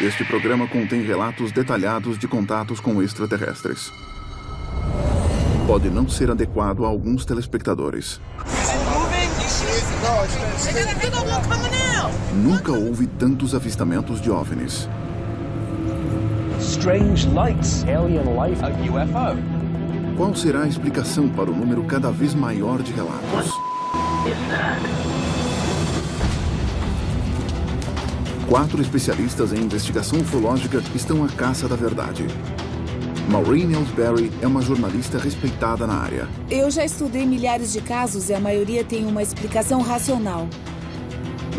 Este programa contém relatos detalhados de contatos com extraterrestres. Pode não ser adequado a alguns telespectadores. Nunca houve tantos avistamentos de OVNIs. Strange lights, alien life, a UFO. Qual será a explicação para o número cada vez maior de relatos? Quatro especialistas em investigação ufológica estão à caça da verdade. Maureen Ellsbury é uma jornalista respeitada na área. Eu já estudei milhares de casos e a maioria tem uma explicação racional.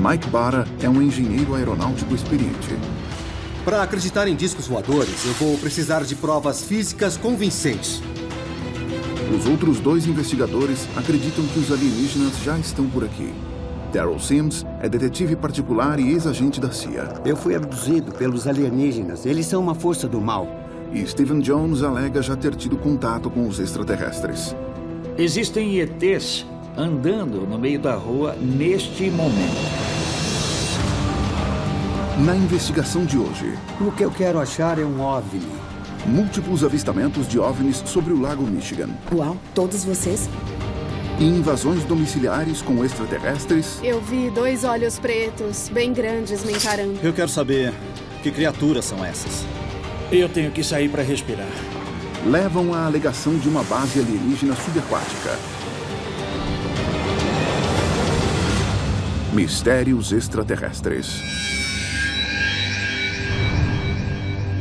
Mike Barra é um engenheiro aeronáutico experiente. Para acreditar em discos voadores, eu vou precisar de provas físicas convincentes. Os outros dois investigadores acreditam que os alienígenas já estão por aqui. Daryl Sims é detetive particular e ex-agente da CIA. Eu fui abduzido pelos alienígenas. Eles são uma força do mal. E Stephen Jones alega já ter tido contato com os extraterrestres. Existem ETs andando no meio da rua neste momento. Na investigação de hoje... O que eu quero achar é um OVNI. Múltiplos avistamentos de OVNIs sobre o Lago Michigan. Uau, todos vocês? E invasões domiciliares com extraterrestres. Eu vi 2 olhos pretos, bem grandes, me encarando. Eu quero saber que criaturas são essas. Eu tenho que sair para respirar. Levam à alegação de uma base alienígena subaquática. Mistérios extraterrestres.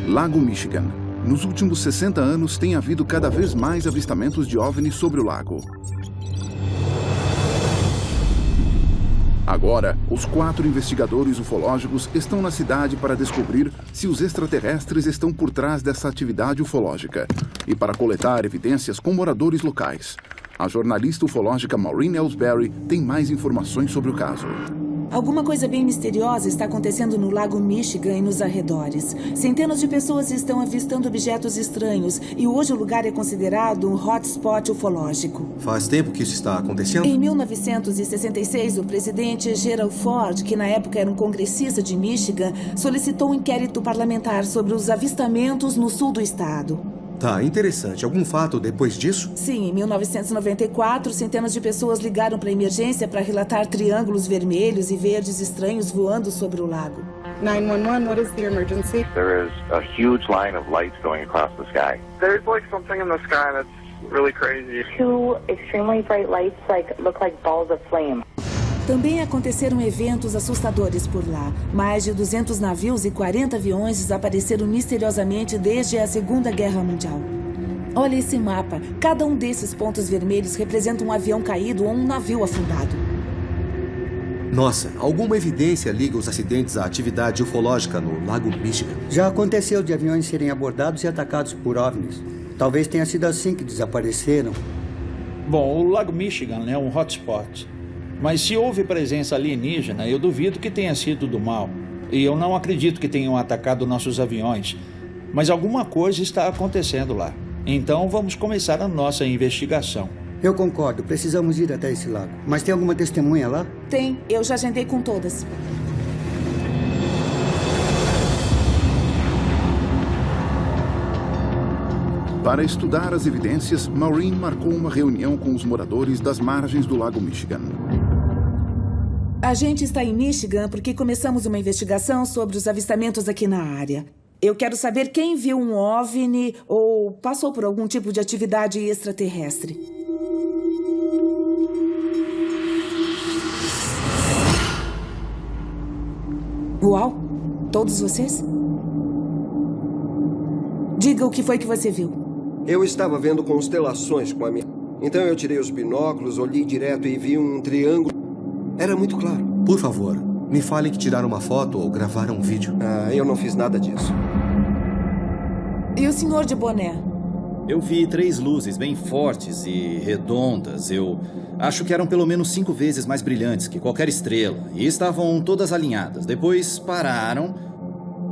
Lago Michigan. Nos últimos 60 anos, tem havido cada vez mais avistamentos de OVNIs sobre o lago. Agora, os 4 investigadores ufológicos estão na cidade para descobrir se os extraterrestres estão por trás dessa atividade ufológica e para coletar evidências com moradores locais. A jornalista ufológica Maureen Ellsbury tem mais informações sobre o caso. Alguma coisa bem misteriosa está acontecendo no Lago Michigan e nos arredores. Centenas de pessoas estão avistando objetos estranhos e hoje o lugar é considerado um hotspot ufológico. Faz tempo que isso está acontecendo? Em 1966, o presidente Gerald Ford, que na época era um congressista de Michigan, solicitou um inquérito parlamentar sobre os avistamentos no sul do estado. Tá, interessante. Algum fato depois disso? Sim, em 1994, centenas de pessoas ligaram para a emergência para relatar triângulos vermelhos e verdes estranhos voando sobre o lago. 911, what is the emergency? There is a huge line of lights going across the sky. There's like something in the sky that's really crazy. 2 extremely bright lights look like balls of flame. Também aconteceram eventos assustadores por lá. Mais de 200 navios e 40 aviões desapareceram misteriosamente desde a Segunda Guerra Mundial. Olha esse mapa. Cada um desses pontos vermelhos representa um avião caído ou um navio afundado. Nossa, alguma evidência liga os acidentes à atividade ufológica no Lago Michigan? Já aconteceu de aviões serem abordados e atacados por OVNIs. Talvez tenha sido assim que desapareceram. Bom, o Lago Michigan é um hotspot. Mas se houve presença alienígena, eu duvido que tenha sido do mal. E eu não acredito que tenham atacado nossos aviões. Mas alguma coisa está acontecendo lá. Então vamos começar a nossa investigação. Eu concordo, precisamos ir até esse lago. Mas tem alguma testemunha lá? Tem, eu já agendei com todas. Para estudar as evidências, Maureen marcou uma reunião com os moradores das margens do Lago Michigan. A gente está em Michigan porque começamos uma investigação sobre os avistamentos aqui na área. Eu quero saber quem viu um OVNI ou passou por algum tipo de atividade extraterrestre. Uau! Todos vocês? Diga o que foi que você viu. Eu estava vendo constelações com a minha... Então eu tirei os binóculos, olhei direto e vi um triângulo. Era muito claro. Por favor, me falem que tiraram uma foto ou gravaram um vídeo. Eu não fiz nada disso. E o senhor de boné? Eu vi 3 luzes bem fortes e redondas. Eu acho que eram pelo menos 5 vezes mais brilhantes que qualquer estrela. E estavam todas alinhadas. Depois pararam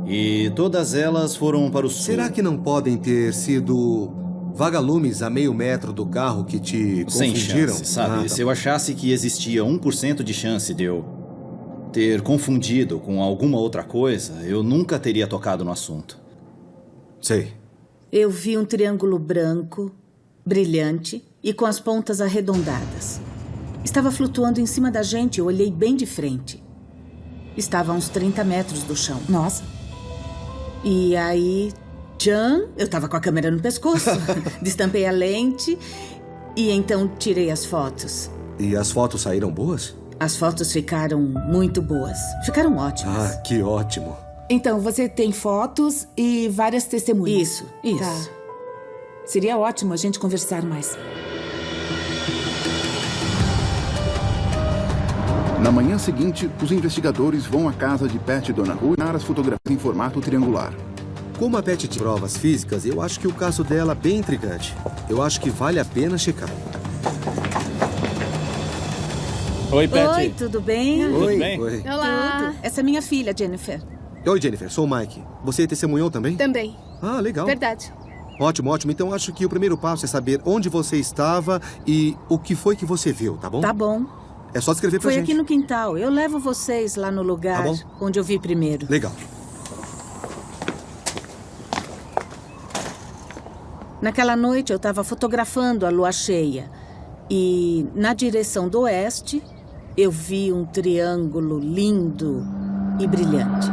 e todas elas foram para o sul. Será que não podem ter sido vagalumes a meio metro do carro que te Sem confundiram? chance, sabe? Se eu achasse que existia 1% de chance de eu ter confundido com alguma outra coisa, eu nunca teria tocado no assunto. Sei. Eu vi um triângulo branco, brilhante e com as pontas arredondadas. Estava flutuando em cima da gente e eu olhei bem de frente. Estava a uns 30 metros do chão. Nossa. E aí, tchan, eu estava com a câmera no pescoço. Destampei a lente e então tirei as fotos. E as fotos saíram boas? As fotos ficaram muito boas. Ficaram ótimas. Ah, que ótimo. Então, você tem fotos e várias testemunhas. Isso. Tá. Seria ótimo a gente conversar mais. Na manhã seguinte, os investigadores vão à casa de Pat Donahue e as fotografias em formato triangular. Como a Pat tem provas físicas, eu acho que o caso dela é bem intrigante. Eu acho que vale a pena checar. Oi, Pat. Oi, tudo bem? Tudo bem? Oi. Olá. Tudo. Essa é minha filha, Jennifer. Oi, Jennifer. Sou o Mike. Você testemunhou também? Também. Ah, legal. Verdade. Ótimo, ótimo. Então acho que o primeiro passo é saber onde você estava e o que foi que você viu, tá bom? Tá bom. É só descrever pra Foi gente. aqui no quintal. Eu levo vocês lá no lugar Tá bom. onde eu vi primeiro. Legal. Naquela noite eu estava fotografando a lua cheia. E na direção do oeste, eu vi um triângulo lindo e brilhante.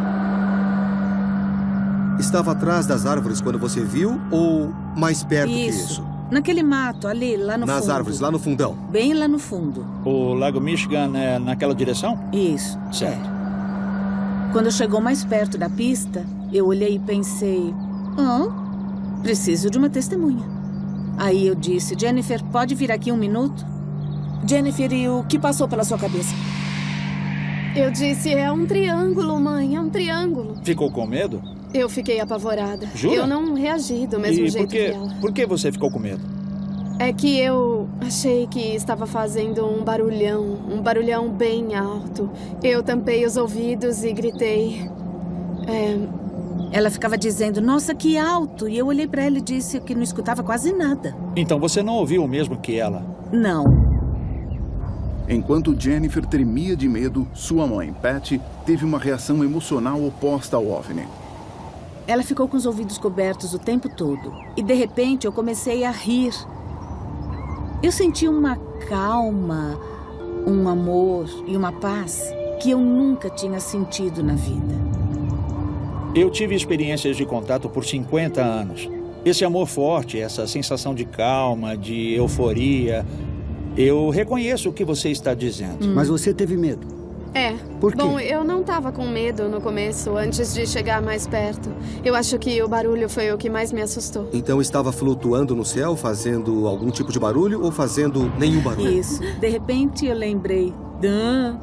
Estava atrás das árvores quando você viu ou mais perto que isso? Naquele mato, ali, lá no fundo. Nas árvores, lá no fundão. Bem lá no fundo. O Lago Michigan é naquela direção? Isso. Certo. Quando chegou mais perto da pista, eu olhei e pensei... preciso de uma testemunha. Aí eu disse, Jennifer, pode vir aqui um minuto? Jennifer, e o que passou pela sua cabeça? Eu disse, é um triângulo, mãe, é um triângulo. Ficou com medo? Eu fiquei apavorada. Jura? Eu não reagi do mesmo jeito que ela. Por que você ficou com medo? É que eu achei que estava fazendo um barulhão bem alto. Eu tampei os ouvidos e gritei. Ela ficava dizendo, nossa, que alto. E eu olhei pra ela e disse que não escutava quase nada. Então você não ouviu o mesmo que ela? Não. Enquanto Jennifer tremia de medo, sua mãe, Pat, teve uma reação emocional oposta ao OVNI. Ela ficou com os ouvidos cobertos o tempo todo. E, de repente, eu comecei a rir. Eu senti uma calma, um amor e uma paz que eu nunca tinha sentido na vida. Eu tive experiências de contato por 50 anos. Esse amor forte, essa sensação de calma, de euforia... Eu reconheço o que você está dizendo. Mas você teve medo? Por quê? Bom, eu não estava com medo no começo, antes de chegar mais perto. Eu acho que o barulho foi o que mais me assustou. Então estava flutuando no céu, fazendo algum tipo de barulho ou fazendo nenhum barulho? Isso. De repente eu lembrei,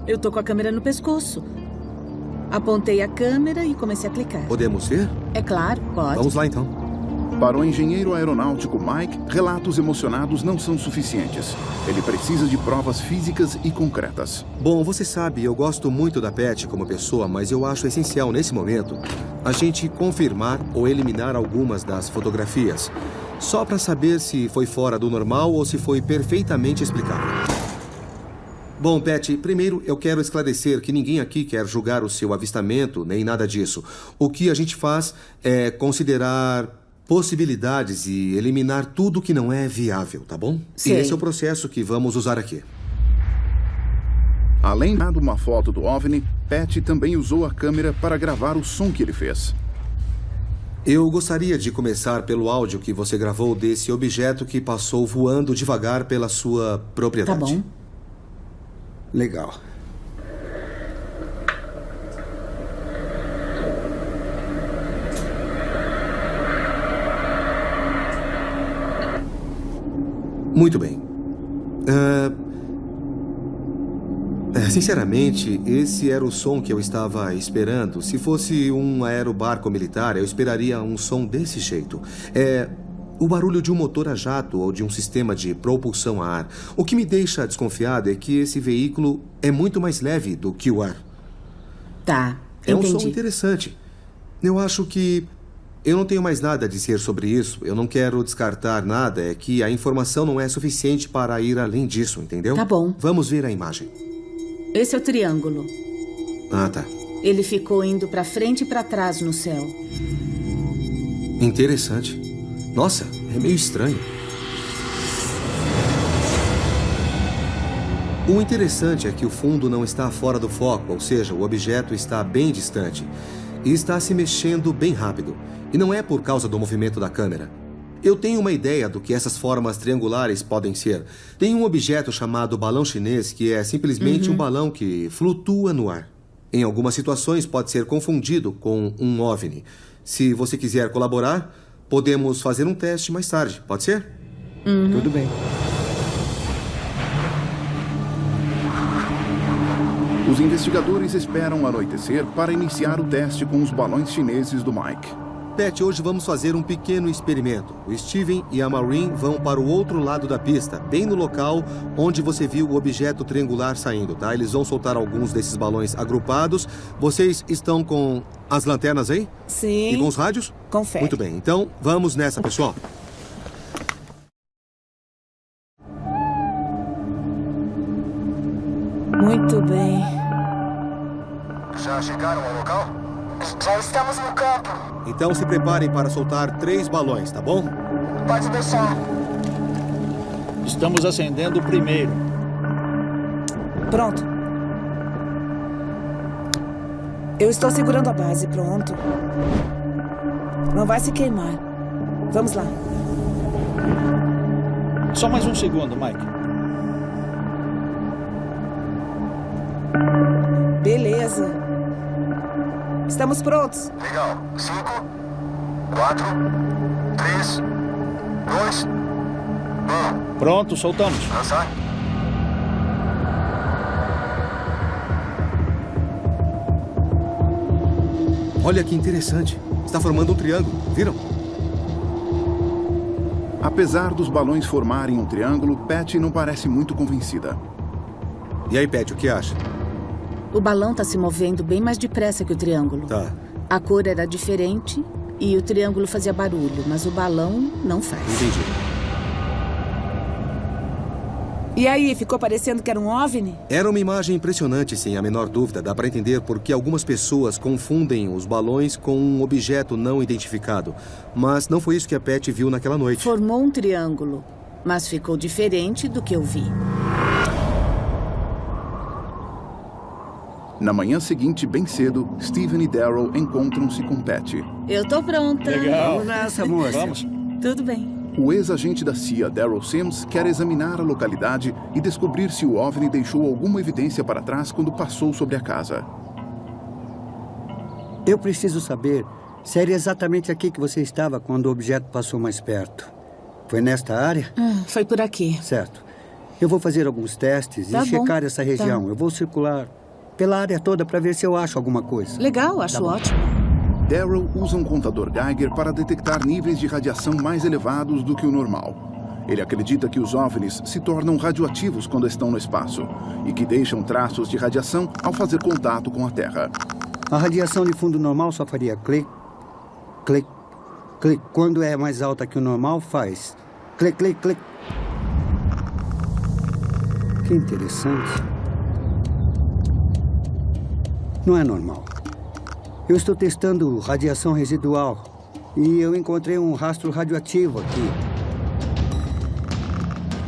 eu tô com a câmera no pescoço. Apontei a câmera e comecei a clicar. Podemos ver? É claro, pode. Vamos lá então. Para o engenheiro aeronáutico Mike, relatos emocionados não são suficientes. Ele precisa de provas físicas e concretas. Bom, você sabe, eu gosto muito da Pat como pessoa, mas eu acho essencial nesse momento a gente confirmar ou eliminar algumas das fotografias, só para saber se foi fora do normal ou se foi perfeitamente explicável. Bom, Pat, primeiro eu quero esclarecer que ninguém aqui quer julgar o seu avistamento, nem nada disso. O que a gente faz é considerar possibilidades e eliminar tudo que não é viável, tá bom? Sim. E esse é o processo que vamos usar aqui. Além de uma foto do OVNI, Pat também usou a câmera para gravar o som que ele fez. Eu gostaria de começar pelo áudio que você gravou desse objeto que passou voando devagar pela sua propriedade. Tá bom. Legal. Muito bem. Sinceramente, esse era o som que eu estava esperando. Se fosse um aerobarco militar, eu esperaria um som desse jeito. O barulho de um motor a jato ou de um sistema de propulsão a ar. O que me deixa desconfiado é que esse veículo é muito mais leve do que o ar. Tá, É um entendi. som interessante. Eu acho que... Eu não tenho mais nada a dizer sobre isso. Eu não quero descartar nada. É que a informação não é suficiente para ir além disso, entendeu? Tá bom. Vamos ver a imagem. Esse é o triângulo. Ah, tá. Ele ficou indo para frente e para trás no céu. Interessante. Nossa, é meio estranho. O interessante é que o fundo não está fora do foco, ou seja, o objeto está bem distante. E está se mexendo bem rápido. E não é por causa do movimento da câmera. Eu tenho uma ideia do que essas formas triangulares podem ser. Tem um objeto chamado balão chinês, que é simplesmente um balão que flutua no ar. Em algumas situações pode ser confundido com um OVNI. Se você quiser colaborar, podemos fazer um teste mais tarde. Pode ser? Tudo bem. Os investigadores esperam anoitecer para iniciar o teste com os balões chineses do Mike. Pat, hoje vamos fazer um pequeno experimento. O Steven e a Maureen vão para o outro lado da pista, bem no local onde você viu o objeto triangular saindo, tá? Eles vão soltar alguns desses balões agrupados. Vocês estão com as lanternas aí? Sim. E com os rádios? Confere. Muito bem, então vamos nessa, pessoal. Muito bem. Já chegaram ao local? Já estamos no campo. Então se preparem para soltar 3 balões, tá bom? Pode deixar. Estamos acendendo o primeiro. Pronto. Eu estou segurando a base. Pronto. Não vai se queimar. Vamos lá. Só mais um segundo, Mike. Beleza. Estamos prontos. Legal. 5, 4, 3, 2, 1. Pronto, soltamos. Lançar. Olha que interessante. Está formando um triângulo, viram? Apesar dos balões formarem um triângulo, Pat não parece muito convencida. E aí, Pat, o que acha? O balão está se movendo bem mais depressa que o triângulo. Tá. A cor era diferente e o triângulo fazia barulho, mas o balão não faz. Entendi. E aí, ficou parecendo que era um OVNI? Era uma imagem impressionante, sem a menor dúvida. Dá para entender por que algumas pessoas confundem os balões com um objeto não identificado. Mas não foi isso que a Pat viu naquela noite. Formou um triângulo, mas ficou diferente do que eu vi. Na manhã seguinte, bem cedo, Steven e Daryl encontram-se com Pat. Eu tô pronta. Legal. Vamos nessa, moça. Vamos. Tudo bem. O ex-agente da CIA, Daryl Sims, quer examinar a localidade e descobrir se o OVNI deixou alguma evidência para trás quando passou sobre a casa. Eu preciso saber se era exatamente aqui que você estava quando o objeto passou mais perto. Foi nesta área? Foi por aqui. Certo. Eu vou fazer alguns testes Tá e checar bom. essa região. Tá. Eu vou circular pela área toda para ver se eu acho alguma coisa. Legal, acho Tá bom. ótimo. Daryl usa um contador Geiger para detectar níveis de radiação mais elevados do que o normal. Ele acredita que os OVNIs se tornam radioativos quando estão no espaço e que deixam traços de radiação ao fazer contato com a Terra. A radiação de fundo normal só faria clique, clique, clique. Quando é mais alta que o normal, faz clique, clique, clique. Que interessante. Não é normal. Eu estou testando radiação residual e eu encontrei um rastro radioativo aqui.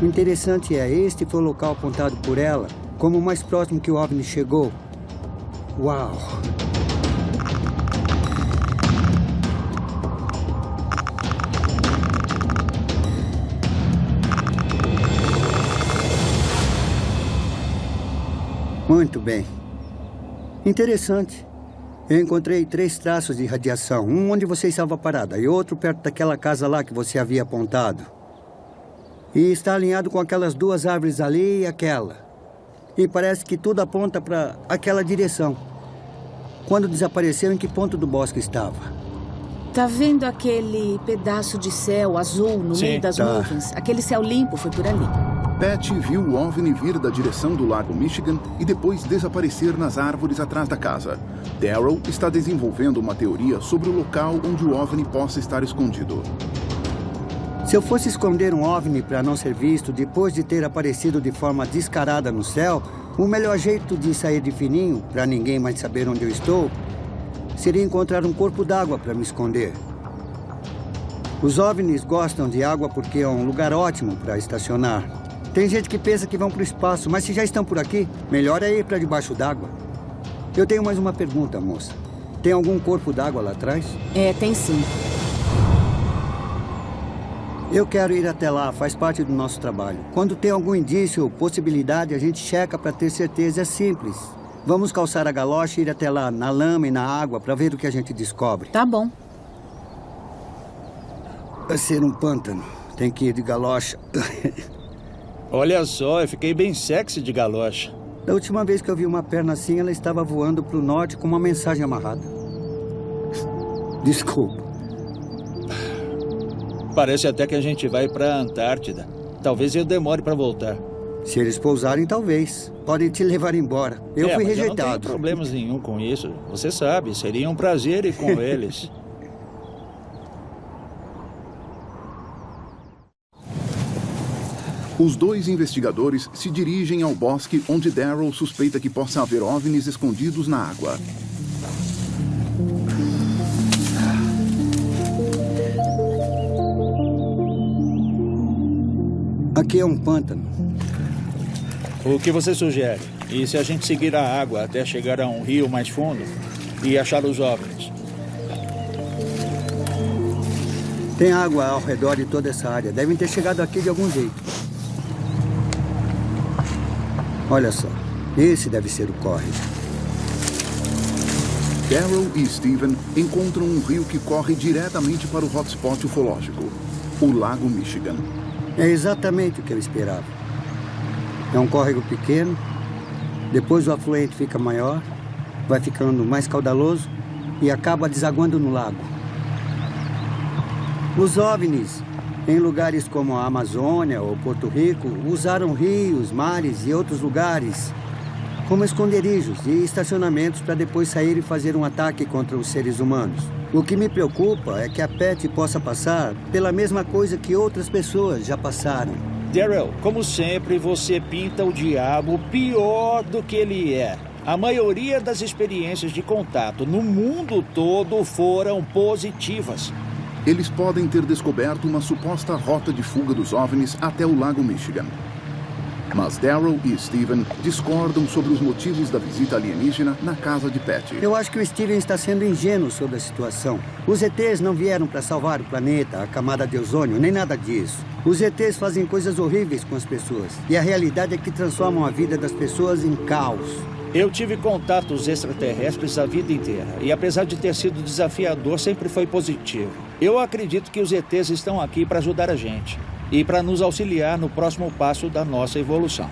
O interessante é, este foi o local apontado por ela como o mais próximo que o OVNI chegou. Uau! Muito bem. Interessante. Eu encontrei 3 traços de radiação. Um onde você estava parada e outro perto daquela casa lá que você havia apontado. E está alinhado com aquelas 2 árvores ali e aquela. E parece que tudo aponta para aquela direção. Quando desapareceu, em que ponto do bosque estava? Tá vendo aquele pedaço de céu azul no meio das nuvens? Aquele céu limpo foi por ali. Pat viu o OVNI vir da direção do Lago Michigan e depois desaparecer nas árvores atrás da casa. Daryl está desenvolvendo uma teoria sobre o local onde o OVNI possa estar escondido. Se eu fosse esconder um OVNI para não ser visto depois de ter aparecido de forma descarada no céu, O melhor jeito de sair de fininho, para ninguém mais saber onde eu estou, seria encontrar um corpo d'água para me esconder. Os OVNIs gostam de água porque é um lugar ótimo para estacionar. Tem gente que pensa que vão para o espaço, mas se já estão por aqui, melhor é ir para debaixo d'água. Eu tenho mais uma pergunta, moça. Tem algum corpo d'água lá atrás? Tem sim. Eu quero ir até lá, faz parte do nosso trabalho. Quando tem algum indício ou possibilidade, a gente checa para ter certeza, é simples. Vamos calçar a galocha e ir até lá, na lama e na água, para ver o que a gente descobre. Tá bom. Vai ser um pântano. Tem que ir de galocha. Olha só, eu fiquei bem sexy de galocha. Da última vez que eu vi uma perna assim, ela estava voando para o norte com uma mensagem amarrada. Desculpa. Parece até que a gente vai para a Antártida. Talvez eu demore para voltar. Se eles pousarem, talvez. Podem te levar embora. Eu fui rejeitado. Eu não tenho problemas nenhum com isso. Você sabe, seria um prazer ir com eles. Os dois investigadores se dirigem ao bosque onde Daryl suspeita que possa haver OVNIs escondidos na água. Aqui é um pântano. O que você sugere? E se a gente seguir a água até chegar a um rio mais fundo e achar os OVNIs? Tem água ao redor de toda essa área. Devem ter chegado aqui de algum jeito. Olha só. Esse deve ser o córrego. Daryl e Steven encontram um rio que corre diretamente para o hotspot ufológico, o Lago Michigan. É exatamente o que eu esperava. É um córrego pequeno, depois o afluente fica maior, vai ficando mais caudaloso e acaba desaguando no lago. Os OVNIs, em lugares como a Amazônia ou Porto Rico, usaram rios, mares e outros lugares como esconderijos e estacionamentos para depois sair e fazer um ataque contra os seres humanos. O que me preocupa é que a Patty possa passar pela mesma coisa que outras pessoas já passaram. Daryl, como sempre, você pinta o diabo pior do que ele é. A maioria das experiências de contato no mundo todo foram positivas. Eles podem ter descoberto uma suposta rota de fuga dos OVNIs até o Lago Michigan. Mas Daryl e Steven discordam sobre os motivos da visita alienígena na casa de Patty. Eu acho que o Steven está sendo ingênuo sobre a situação. Os ETs não vieram para salvar o planeta, a camada de ozônio, nem nada disso. Os ETs fazem coisas horríveis com as pessoas. E a realidade é que transformam a vida das pessoas em caos. Eu tive contatos extraterrestres a vida inteira. E apesar de ter sido desafiador, sempre foi positivo. Eu acredito que os ETs estão aqui para ajudar a gente. E para nos auxiliar no próximo passo da nossa evolução.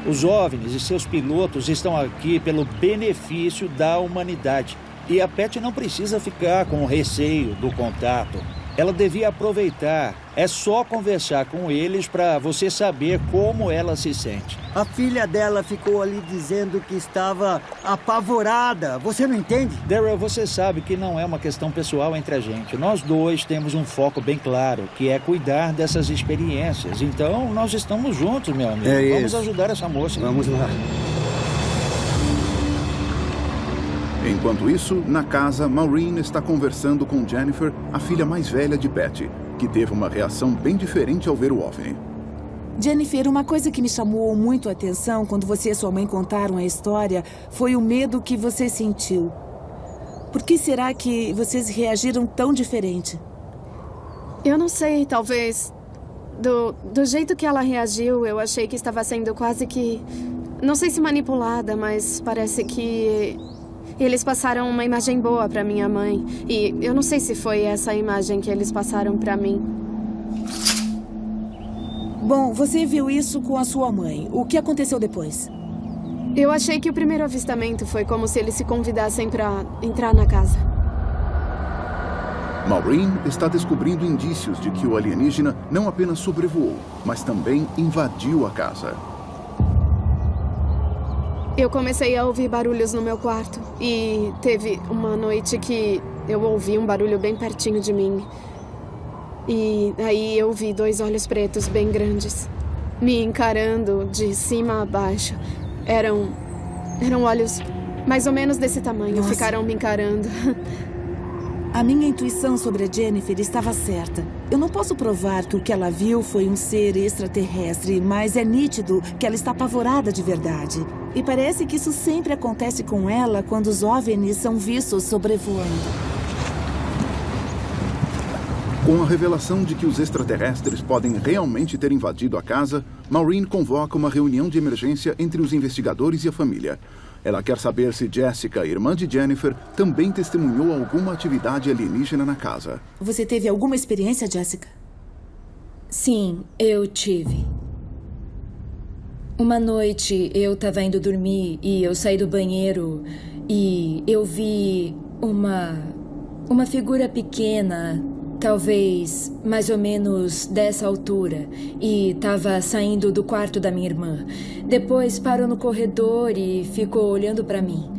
Os OVNIs e seus pilotos estão aqui pelo benefício da humanidade. E a Patty não precisa ficar com receio do contato. Ela devia aproveitar. É só conversar com eles para você saber como ela se sente. A filha dela ficou ali dizendo que estava apavorada. Você não entende? Daryl, você sabe que não é uma questão pessoal entre a gente. Nós dois temos um foco bem claro, que é cuidar dessas experiências. Então, nós estamos juntos, meu amigo. Vamos ajudar essa moça. Vamos lá. Enquanto isso, na casa, Maureen está conversando com Jennifer, a filha mais velha de Patty, que teve uma reação bem diferente ao ver o OVNI. Jennifer, uma coisa que me chamou muito a atenção quando você e sua mãe contaram a história foi o medo que você sentiu. Por que será que vocês reagiram tão diferente? Eu não sei, talvez... Do jeito que ela reagiu, eu achei que estava sendo quase que... Não sei se manipulada, mas parece que... Eles passaram uma imagem boa para minha mãe. E eu não sei se foi essa imagem que eles passaram para mim. Bom, você viu isso com a sua mãe. O que aconteceu depois? Eu achei que o primeiro avistamento foi como se eles se convidassem para entrar na casa. Maureen está descobrindo indícios de que o alienígena não apenas sobrevoou, mas também invadiu a casa. Eu comecei a ouvir barulhos no meu quarto. E teve uma noite que eu ouvi um barulho bem pertinho de mim. E aí eu vi 2 olhos pretos bem grandes. me encarando de cima a baixo. Eram olhos mais ou menos desse tamanho. Nossa. Ficaram me encarando. A minha intuição sobre a Jennifer estava certa. Eu não posso provar que o que ela viu foi um ser extraterrestre, mas é nítido que ela está apavorada de verdade. E parece que isso sempre acontece com ela quando os OVNIs são vistos sobrevoando. Com a revelação de que os extraterrestres podem realmente ter invadido a casa, Maureen convoca uma reunião de emergência entre os investigadores e a família. Ela quer saber se Jessica, irmã de Jennifer, também testemunhou alguma atividade alienígena na casa. Você teve alguma experiência, Jessica? Sim, eu tive. Uma noite eu estava indo dormir e eu saí do banheiro e eu vi uma figura pequena, talvez mais ou menos dessa altura, e estava saindo do quarto da minha irmã. Depois parou no corredor e ficou olhando para mim.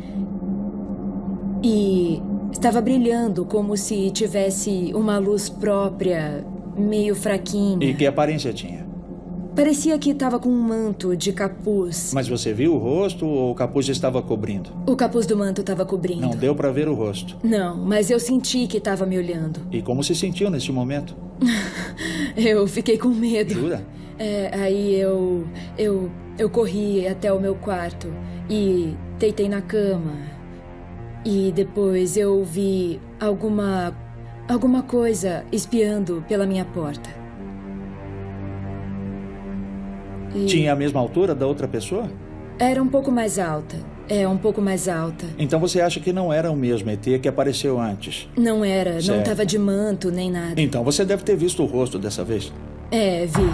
E estava brilhando como se tivesse uma luz própria, meio fraquinha. E que aparência tinha? Parecia que estava com um manto de capuz. Mas você viu o rosto ou o capuz estava cobrindo? O capuz do manto estava cobrindo. Não deu para ver o rosto? Não, mas eu senti que estava me olhando. E como se sentiu nesse momento? Eu fiquei com medo. Jura? Aí eu corri até o meu quarto e deitei na cama. E depois eu vi alguma coisa espiando pela minha porta. Tinha a mesma altura da outra pessoa? Era um pouco mais alta. Um pouco mais alta. Então você acha que não era o mesmo ET que apareceu antes? Não era, certo. Não estava de manto nem nada. Então você deve ter visto o rosto dessa vez. Vi.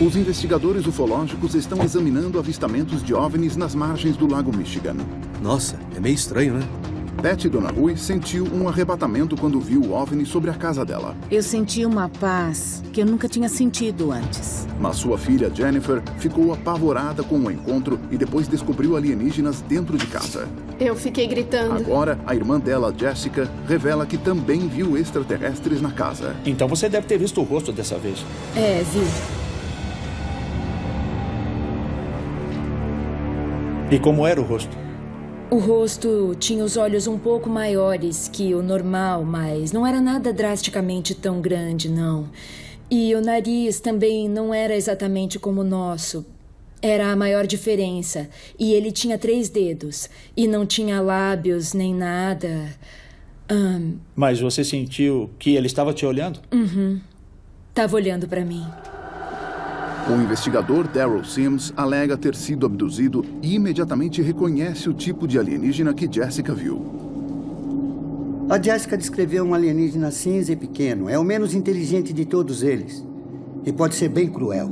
Os investigadores ufológicos estão examinando avistamentos de OVNIs nas margens do Lago Michigan. Nossa, é meio estranho, né? Beth Dona Rui sentiu um arrebatamento quando viu o OVNI sobre a casa dela. Eu senti uma paz que eu nunca tinha sentido antes. Mas sua filha Jennifer ficou apavorada com o encontro e depois descobriu alienígenas dentro de casa. Eu fiquei gritando. Agora, a irmã dela, Jessica, revela que também viu extraterrestres na casa. Então você deve ter visto o rosto dessa vez. Vi. E como era o rosto? O rosto tinha os olhos um pouco maiores que o normal, mas não era nada drasticamente tão grande, não. E o nariz também não era exatamente como o nosso. Era a maior diferença. E ele tinha 3 dedos. E não tinha lábios nem nada. Mas você sentiu que ele estava te olhando? Uhum. Estava olhando para mim. O investigador Daryl Sims alega ter sido abduzido e imediatamente reconhece o tipo de alienígena que Jessica viu. A Jessica descreveu um alienígena cinza e pequeno. É o menos inteligente de todos eles. E pode ser bem cruel.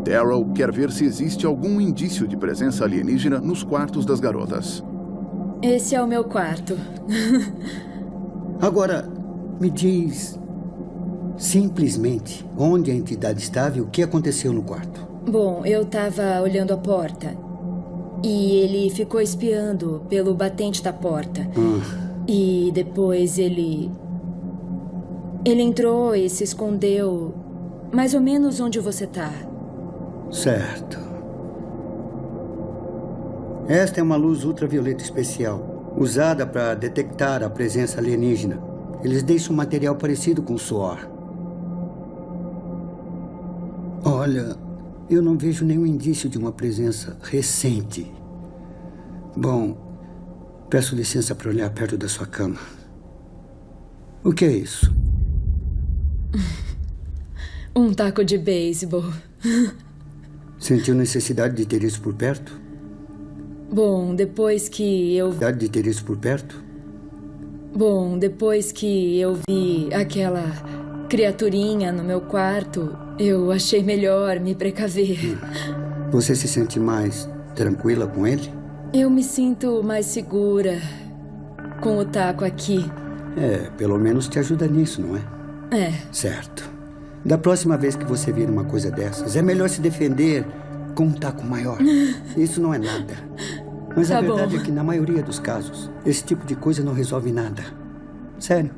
Daryl quer ver se existe algum indício de presença alienígena nos quartos das garotas. Esse é o meu quarto. Agora, me diz simplesmente onde a entidade estava e o que aconteceu no quarto. Bom, eu estava olhando a porta e ele ficou espiando pelo batente da porta. E depois ele entrou e se escondeu mais ou menos onde você está. Certo. Esta é uma luz ultravioleta especial, usada para detectar a presença alienígena. Eles deixam um material parecido com suor. Olha, eu não vejo nenhum indício de uma presença recente. Bom, peço licença para olhar perto da sua cama. O que é isso? Um taco de beisebol. Sentiu necessidade de ter isso por perto? Bom, depois que eu... Necessidade de ter isso por perto? Bom, depois que eu vi aquela criaturinha no meu quarto, eu achei melhor me precaver. Você se sente mais tranquila com ele? Eu me sinto mais segura com o taco aqui. Pelo menos te ajuda nisso, não é? Certo. Da próxima vez que você vir uma coisa dessas, é melhor se defender com um taco maior. Isso não é nada. Mas a verdade é que, na maioria dos casos, esse tipo de coisa não resolve nada. Sério.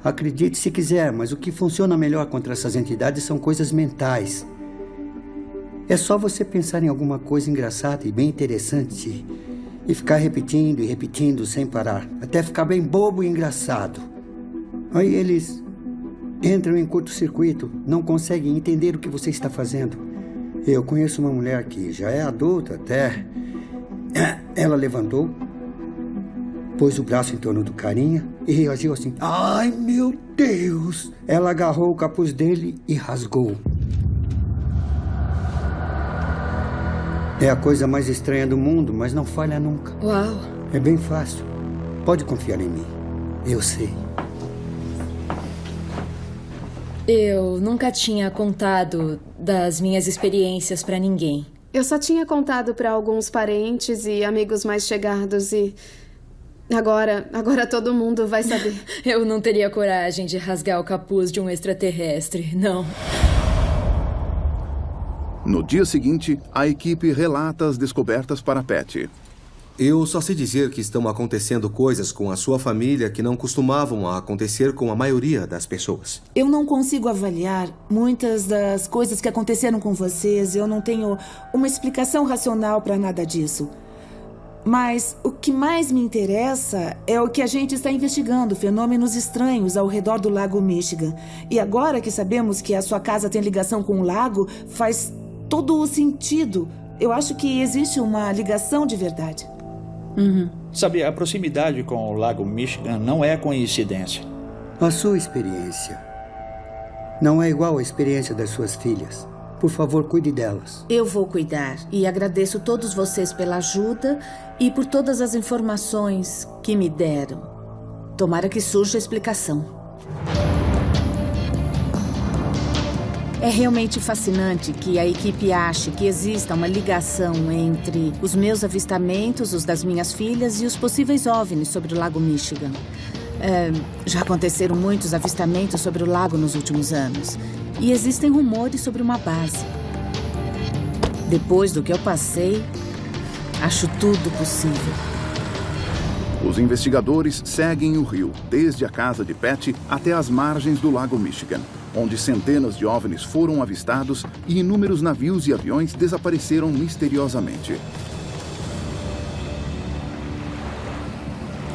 Acredite se quiser, mas o que funciona melhor contra essas entidades são coisas mentais. É só você pensar em alguma coisa engraçada e bem interessante e ficar repetindo e repetindo sem parar, até ficar bem bobo e engraçado. Aí eles entram em curto-circuito, não conseguem entender o que você está fazendo. Eu conheço uma mulher que já é adulta até. Ela levantou, pôs o braço em torno do carinha e reagiu assim. Ai, meu Deus! Ela agarrou o capuz dele e rasgou. É a coisa mais estranha do mundo, mas não falha nunca. Uau! É bem fácil. Pode confiar em mim. Eu sei. Eu nunca tinha contado das minhas experiências pra ninguém. Eu só tinha contado pra alguns parentes e amigos mais chegados e... Agora todo mundo vai saber. Eu não teria coragem de rasgar o capuz de um extraterrestre, não. No dia seguinte, a equipe relata as descobertas para Patty. Eu só sei dizer que estão acontecendo coisas com a sua família que não costumavam acontecer com a maioria das pessoas. Eu não consigo avaliar muitas das coisas que aconteceram com vocês. Eu não tenho uma explicação racional para nada disso. Mas o que mais me interessa é o que a gente está investigando, fenômenos estranhos ao redor do Lago Michigan. E agora que sabemos que a sua casa tem ligação com o lago, faz todo o sentido. Eu acho que existe uma ligação de verdade. Sabe, a proximidade com o Lago Michigan não é coincidência. A sua experiência não é igual à experiência das suas filhas. Por favor, cuide delas. Eu vou cuidar e agradeço todos vocês pela ajuda e por todas as informações que me deram. Tomara que surja a explicação. É realmente fascinante que a equipe ache que exista uma ligação entre os meus avistamentos, os das minhas filhas e os possíveis OVNIs sobre o Lago Michigan. Já aconteceram muitos avistamentos sobre o lago nos últimos anos. E existem rumores sobre uma base. Depois do que eu passei, acho tudo possível. Os investigadores seguem o rio, desde a casa de Patty até as margens do Lago Michigan, onde centenas de OVNIs foram avistados e inúmeros navios e aviões desapareceram misteriosamente.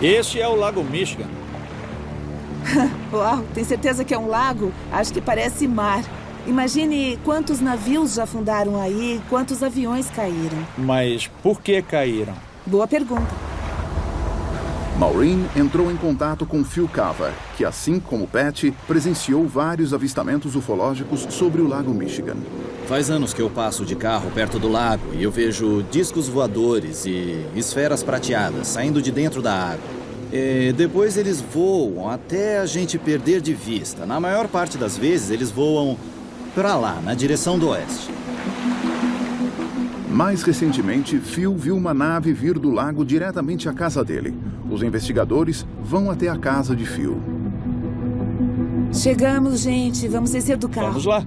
Esse é o Lago Michigan. Uau, tem certeza que é um lago? Acho que parece mar. Imagine quantos navios já afundaram aí, quantos aviões caíram. Mas por que caíram? Boa pergunta. Maureen entrou em contato com Phil Carver, que, assim como Patty, presenciou vários avistamentos ufológicos sobre o Lago Michigan. Faz anos que eu passo de carro perto do lago e eu vejo discos voadores e esferas prateadas saindo de dentro da água. E depois eles voam até a gente perder de vista. Na maior parte das vezes, eles voam para lá, na direção do oeste. Mais recentemente, Phil viu uma nave vir do lago diretamente à casa dele. Os investigadores vão até a casa de Phil. Chegamos, gente. Vamos descer do carro. Vamos lá.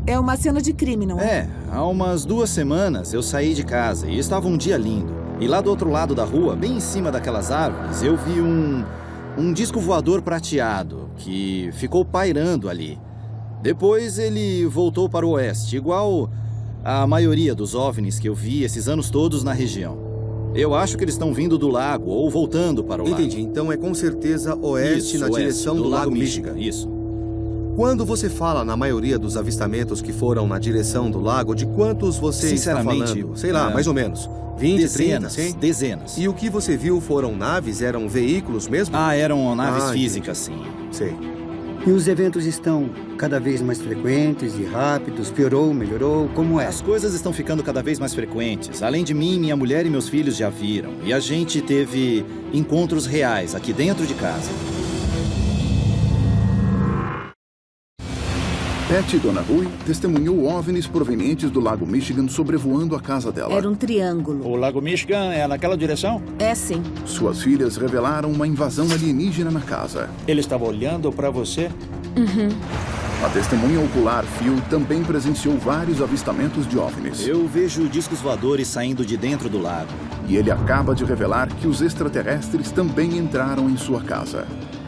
É uma cena de crime, não é? Há umas 2 semanas eu saí de casa e estava um dia lindo. E lá do outro lado da rua, bem em cima daquelas árvores, eu vi um disco voador prateado que ficou pairando ali. Depois ele voltou para o oeste, igual a maioria dos OVNIs que eu vi esses anos todos na região. Eu acho que eles estão vindo do lago ou voltando para o lago. Entendi. Então é com certeza oeste, na direção do Lago Michigan. Isso. Quando você fala na maioria dos avistamentos que foram na direção do lago, de quantos você está falando? Sei lá, mais ou menos. 20, dezenas, 30, sim? Dezenas. E o que você viu foram naves? Eram veículos mesmo? Eram naves físicas, sim. Sei. E os eventos estão cada vez mais frequentes e rápidos? Piorou, melhorou? Como é? As coisas estão ficando cada vez mais frequentes. Além de mim, minha mulher e meus filhos já viram. E a gente teve encontros reais aqui dentro de casa. Patty Donahue testemunhou OVNIs provenientes do Lago Michigan sobrevoando a casa dela. Era um triângulo. O Lago Michigan é naquela direção? É, sim. Suas filhas revelaram uma invasão alienígena na casa. Ele estava olhando para você? A testemunha ocular Phil também presenciou vários avistamentos de OVNIs. Eu vejo discos voadores saindo de dentro do lago. E ele acaba de revelar que os extraterrestres também entraram em sua casa.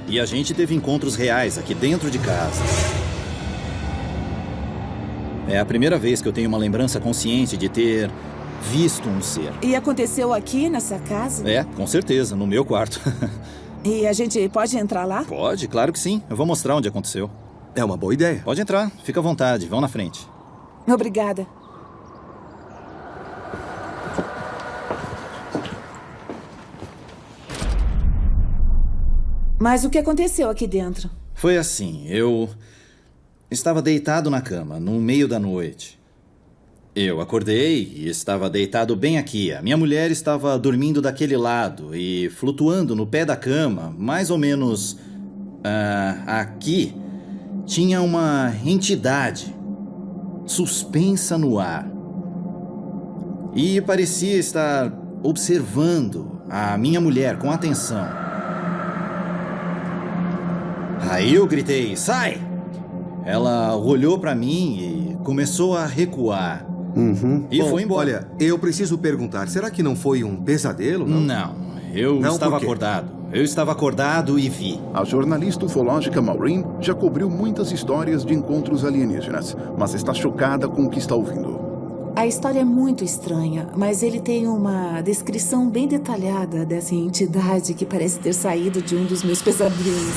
E a gente teve encontros reais aqui dentro de casa. É a primeira vez que eu tenho uma lembrança consciente de ter visto um ser. E aconteceu aqui nessa casa? É, com certeza, no meu quarto. E a gente pode entrar lá? Pode, claro que sim. Eu vou mostrar onde aconteceu. É uma boa ideia. Pode entrar, fica à vontade, vão na frente. Obrigada. Mas o que aconteceu aqui dentro? Foi assim, eu estava deitado na cama, no meio da noite. Eu acordei e estava deitado bem aqui. A minha mulher estava dormindo daquele lado e flutuando no pé da cama, mais ou menos aqui, tinha uma entidade suspensa no ar. E parecia estar observando a minha mulher com atenção. Aí eu gritei, sai! Ela olhou para mim e começou a recuar. E foi embora. Olha, eu preciso perguntar, será que não foi um pesadelo? Não, eu estava acordado. Eu estava acordado e vi. A jornalista ufológica Maureen já cobriu muitas histórias de encontros alienígenas, mas está chocada com o que está ouvindo. A história é muito estranha, mas ele tem uma descrição bem detalhada dessa entidade que parece ter saído de um dos meus pesadelos.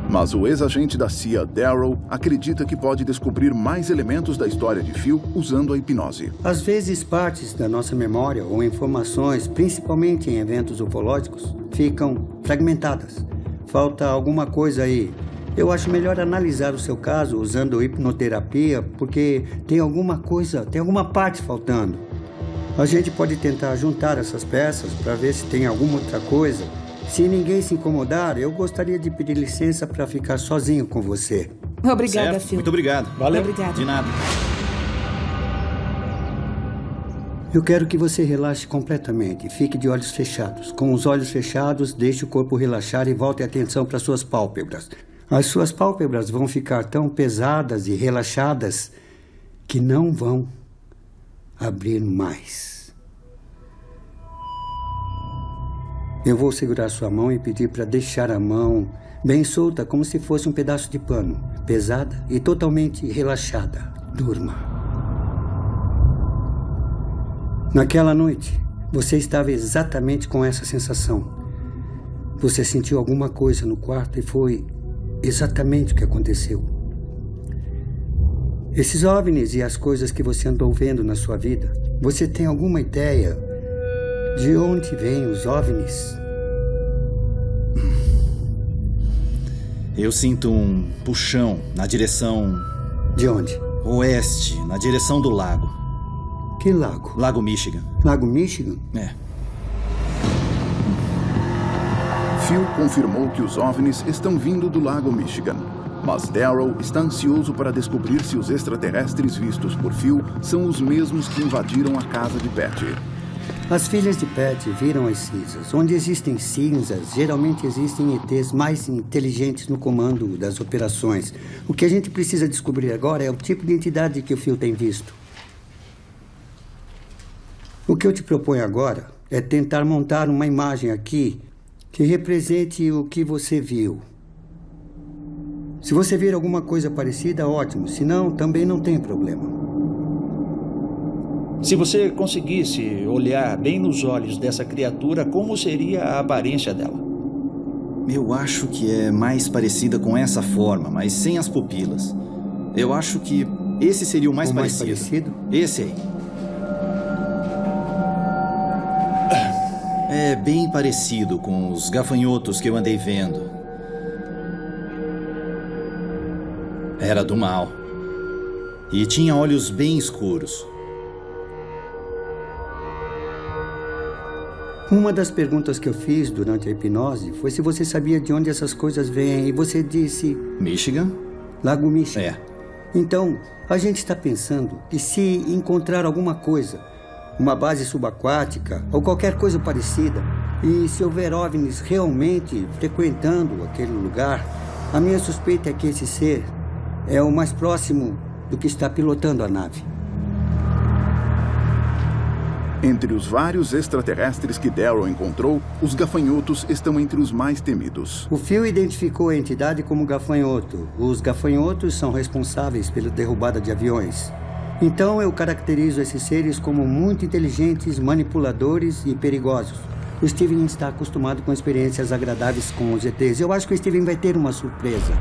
Mas o ex-agente da CIA, Daryl, acredita que pode descobrir mais elementos da história de Phil usando a hipnose. Às vezes, partes da nossa memória ou informações, principalmente em eventos ufológicos, ficam fragmentadas. Falta alguma coisa aí. Eu acho melhor analisar o seu caso usando hipnoterapia, porque tem alguma coisa, tem alguma parte faltando. A gente pode tentar juntar essas peças para ver se tem alguma outra coisa. Se ninguém se incomodar, eu gostaria de pedir licença para ficar sozinho com você. Obrigada, certo. Phil. Muito obrigado. Valeu. Obrigada. De nada. Eu quero que você relaxe completamente. Fique de olhos fechados. Com os olhos fechados, deixe o corpo relaxar e volte a atenção para suas pálpebras. As suas pálpebras vão ficar tão pesadas e relaxadas que não vão abrir mais. Eu vou segurar sua mão e pedir para deixar a mão bem solta, como se fosse um pedaço de pano, pesada e totalmente relaxada. Durma. Naquela noite, você estava exatamente com essa sensação. Você sentiu alguma coisa no quarto e foi exatamente o que aconteceu. Esses OVNIs e as coisas que você andou vendo na sua vida, você tem alguma ideia de onde vêm os OVNIs? Eu sinto um puxão na direção... De onde? Oeste, na direção do lago. Que lago? Lago Michigan. Lago Michigan? É. Phil confirmou que os OVNIs estão vindo do Lago Michigan. Mas Daryl está ansioso para descobrir se os extraterrestres vistos por Phil são os mesmos que invadiram a casa de Patty. As filhas de Patty viram as cinzas. Onde existem cinzas, geralmente existem ETs mais inteligentes no comando das operações. O que a gente precisa descobrir agora é o tipo de entidade que o Phil tem visto. O que eu te proponho agora é tentar montar uma imagem aqui que represente o que você viu. Se você vir alguma coisa parecida, ótimo. Se não, também não tem problema. Se você conseguisse olhar bem nos olhos dessa criatura, como seria a aparência dela? Eu acho que é mais parecida com essa forma, mas sem as pupilas. Eu acho que esse seria o mais parecido. Mais parecido? Esse aí. É bem parecido com os gafanhotos que eu andei vendo. Era do mal. E tinha olhos bem escuros. Uma das perguntas que eu fiz durante a hipnose foi se você sabia de onde essas coisas vêm. E você disse... Michigan? Lago Michigan. É. Então, a gente está pensando que se encontrar alguma coisa, uma base subaquática ou qualquer coisa parecida, e se houver OVNIs realmente frequentando aquele lugar, A minha suspeita é que esse ser é o mais próximo do que está pilotando a nave. Entre os vários extraterrestres que Darrow encontrou, os gafanhotos estão entre os mais temidos. O Phil identificou a entidade como gafanhoto. Os gafanhotos são responsáveis pela derrubada de aviões. Então eu caracterizo esses seres como muito inteligentes, manipuladores e perigosos. O Steven está acostumado com experiências agradáveis com os ETs. Eu acho que o Steven vai ter uma surpresa.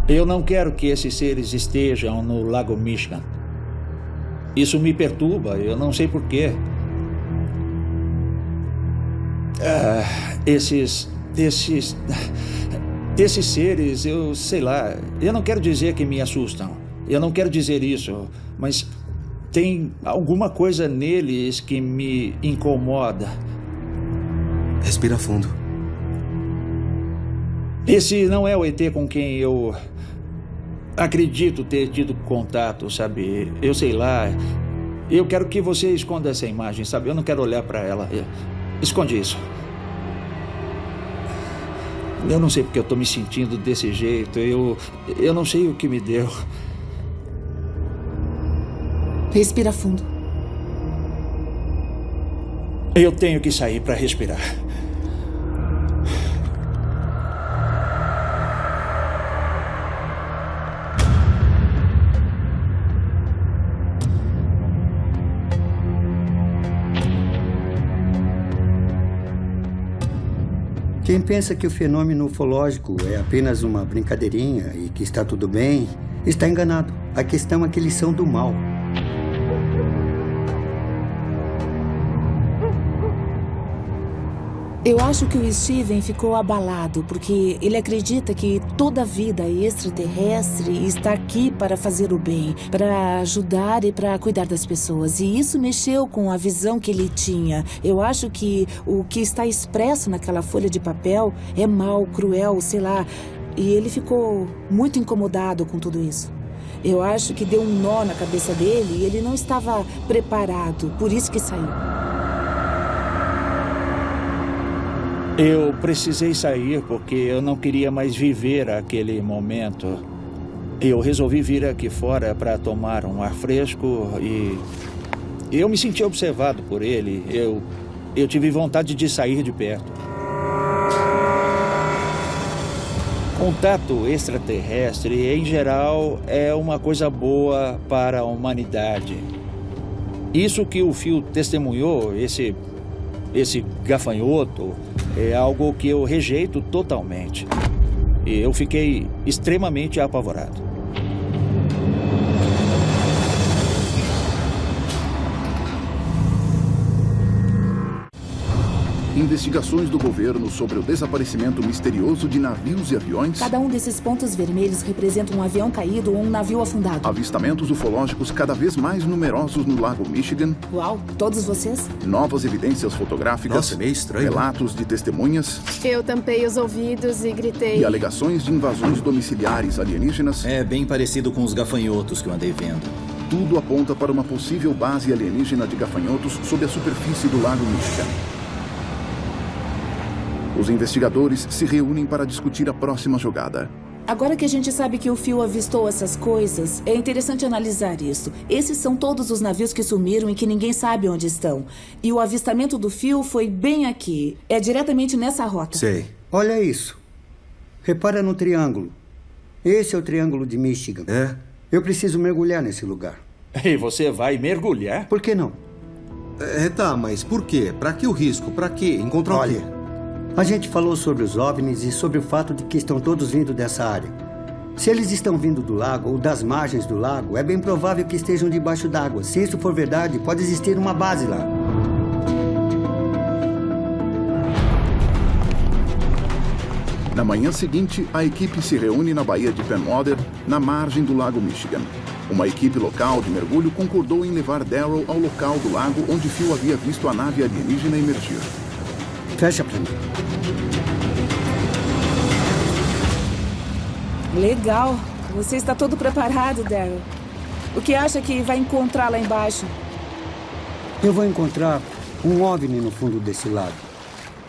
Eu não quero que esses seres estejam no Lago Michigan. Isso me perturba, eu não sei porquê. Esses seres, eu sei lá, eu não quero dizer que me assustam. Eu não quero dizer isso, mas tem alguma coisa neles que me incomoda. Respira fundo. Esse não é o ET com quem eu acredito ter tido contato, sabe? Eu sei lá. Eu quero que você esconda essa imagem, sabe? Eu não quero olhar para ela. Esconde isso. Eu não sei porque eu tô me sentindo desse jeito. Eu não sei o que me deu. Respira fundo. Eu tenho que sair para respirar. Quem pensa que o fenômeno ufológico é apenas uma brincadeirinha e que está tudo bem, está enganado. A questão é que eles são do mal. Eu acho que o Steven ficou abalado, porque ele acredita que toda a vida extraterrestre está aqui para fazer o bem, para ajudar e para cuidar das pessoas. E isso mexeu com a visão que ele tinha. Eu acho que o que está expresso naquela folha de papel é mal, cruel, sei lá. E ele ficou muito incomodado com tudo isso. Eu acho que deu um nó na cabeça dele e ele não estava preparado, por isso que saiu. Eu precisei sair porque eu não queria mais viver aquele momento. Eu resolvi vir aqui fora para tomar um ar fresco e eu me senti observado por ele. Eu tive vontade de sair de perto. Contato extraterrestre, em geral, é uma coisa boa para a humanidade. Isso que o Phil testemunhou, esse gafanhoto, é algo que eu rejeito totalmente. E eu fiquei extremamente apavorado. Investigações do governo sobre o desaparecimento misterioso de navios e aviões. Cada um desses pontos vermelhos representa um avião caído ou um navio afundado. Avistamentos ufológicos cada vez mais numerosos no Lago Michigan. Uau, todos vocês? Novas evidências fotográficas. Nossa, meio estranho. Relatos de testemunhas. Eu tampei os ouvidos e gritei. E alegações de invasões domiciliares alienígenas. É bem parecido com os gafanhotos que eu andei vendo. Tudo aponta para uma possível base alienígena de gafanhotos sob a superfície do Lago Michigan. Os investigadores se reúnem para discutir a próxima jogada. Agora que a gente sabe que o Phil avistou essas coisas, é interessante analisar isso. Esses são todos os navios que sumiram e que ninguém sabe onde estão. E o avistamento do Phil foi bem aqui. É diretamente nessa rota. Sei. Olha isso. Repara no triângulo. Esse é o Triângulo de Michigan. É? Eu preciso mergulhar nesse lugar. E você vai mergulhar? Por que não? Tá, mas por quê? Pra que o risco? Pra quê? Encontrar o quê? A gente falou sobre os OVNIs e sobre o fato de que estão todos vindo dessa área. Se eles estão vindo do lago ou das margens do lago, é bem provável que estejam debaixo d'água. Se isso for verdade, pode existir uma base lá. Na manhã seguinte, a equipe se reúne na Baía de Penwater, na margem do Lago Michigan. Uma equipe local de mergulho concordou em levar Darrow ao local do lago onde Phil havia visto a nave alienígena emergir. Fecha pra mim. Legal. Você está todo preparado, Darrow. O que acha que vai encontrar lá embaixo? Eu vou encontrar um OVNI no fundo desse lago.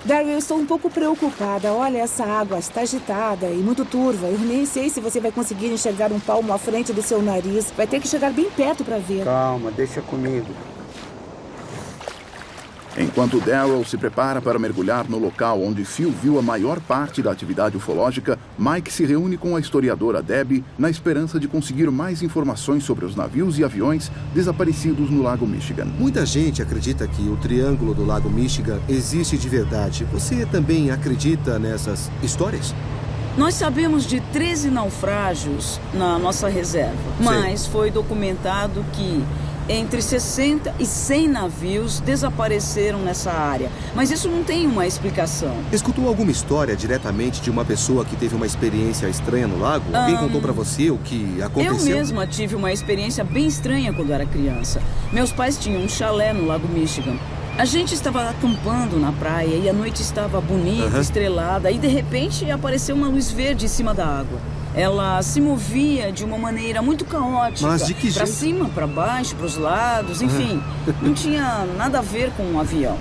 Daryl, eu estou um pouco preocupada. Olha, essa água está agitada e muito turva. Eu nem sei se você vai conseguir enxergar um palmo à frente do seu nariz. Vai ter que chegar bem perto para ver. Calma, deixa comigo. Enquanto Daryl se prepara para mergulhar no local onde Phil viu a maior parte da atividade ufológica, Mike se reúne com a historiadora Debbie na esperança de conseguir mais informações sobre os navios e aviões desaparecidos no Lago Michigan. Muita gente acredita que o Triângulo do Lago Michigan existe de verdade. Você também acredita nessas histórias? Nós sabemos de 13 naufrágios na nossa reserva, mas foi documentado que entre 60 e 100 navios desapareceram nessa área. Mas isso não tem uma explicação. Escutou alguma história diretamente de uma pessoa que teve uma experiência estranha no lago? Alguém contou pra você o que aconteceu? Eu mesma tive uma experiência bem estranha quando era criança. Meus pais tinham um chalé no Lago Michigan. A gente estava acampando na praia e a noite estava bonita, estrelada, e de repente apareceu uma luz verde em cima da água. Ela se movia de uma maneira muito caótica. Mas de que jeito? Pra cima, pra baixo, pros lados, enfim. Não tinha nada a ver com um avião.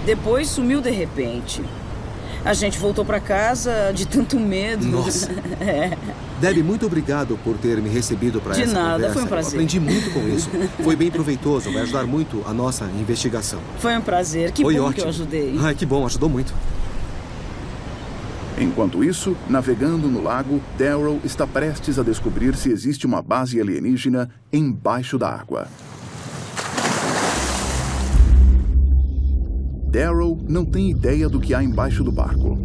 Depois sumiu de repente. A gente voltou pra casa de tanto medo. Nossa. Debbie, muito obrigado por ter me recebido para essa conversa. De nada, foi um prazer. Eu aprendi muito com isso. Foi bem proveitoso, vai ajudar muito a nossa investigação. Foi um prazer, que Foi bom ótimo. que eu ajudei. Ai, que bom, ajudou muito. Enquanto isso, navegando no lago, Daryl está prestes a descobrir se existe uma base alienígena embaixo da água. Daryl não tem ideia do que há embaixo do barco.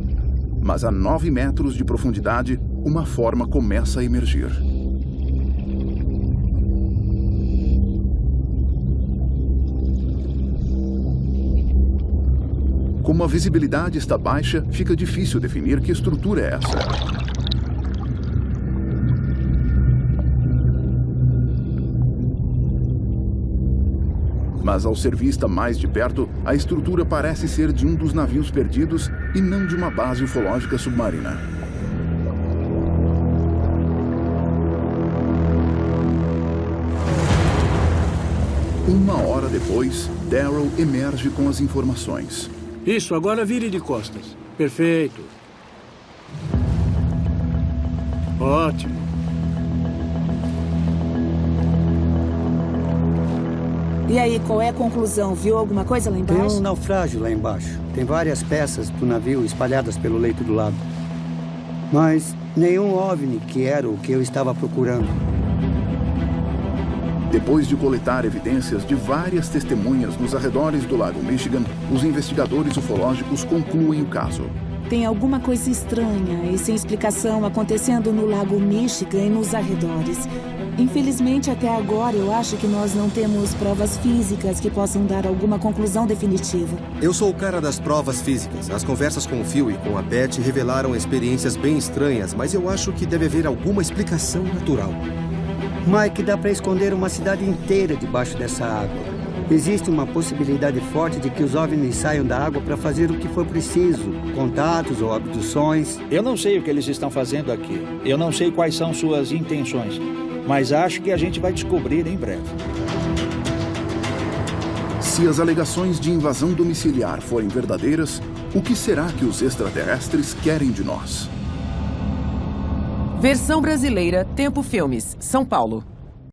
Mas a 9 metros de profundidade, uma forma começa a emergir. Como a visibilidade está baixa, fica difícil definir que estrutura é essa. Mas ao ser vista mais de perto, a estrutura parece ser de um dos navios perdidos e não de uma base ufológica submarina. Uma hora depois, Daryl emerge com as informações. Isso, agora vire de costas. Perfeito. Ótimo. E aí, qual é a conclusão? Viu alguma coisa lá embaixo? Tem um naufrágio lá embaixo. Tem várias peças do navio espalhadas pelo leito do lago. Mas nenhum OVNI, que era o que eu estava procurando. Depois de coletar evidências de várias testemunhas nos arredores do Lago Michigan, os investigadores ufológicos concluem o caso. Tem alguma coisa estranha e sem explicação acontecendo no Lago Michigan e nos arredores. Infelizmente, até agora, eu acho que nós não temos provas físicas que possam dar alguma conclusão definitiva. Eu sou o cara das provas físicas. As conversas com o Phil e com a Beth revelaram experiências bem estranhas, mas eu acho que deve haver alguma explicação natural. Mike, dá para esconder uma cidade inteira debaixo dessa água. Existe uma possibilidade forte de que os OVNIs saiam da água para fazer o que for preciso. Contatos ou abduções. Eu não sei o que eles estão fazendo aqui. Eu não sei quais são suas intenções. Mas acho que a gente vai descobrir em breve. Se as alegações de invasão domiciliar forem verdadeiras, o que será que os extraterrestres querem de nós? Versão brasileira, Tempo Filmes, São Paulo.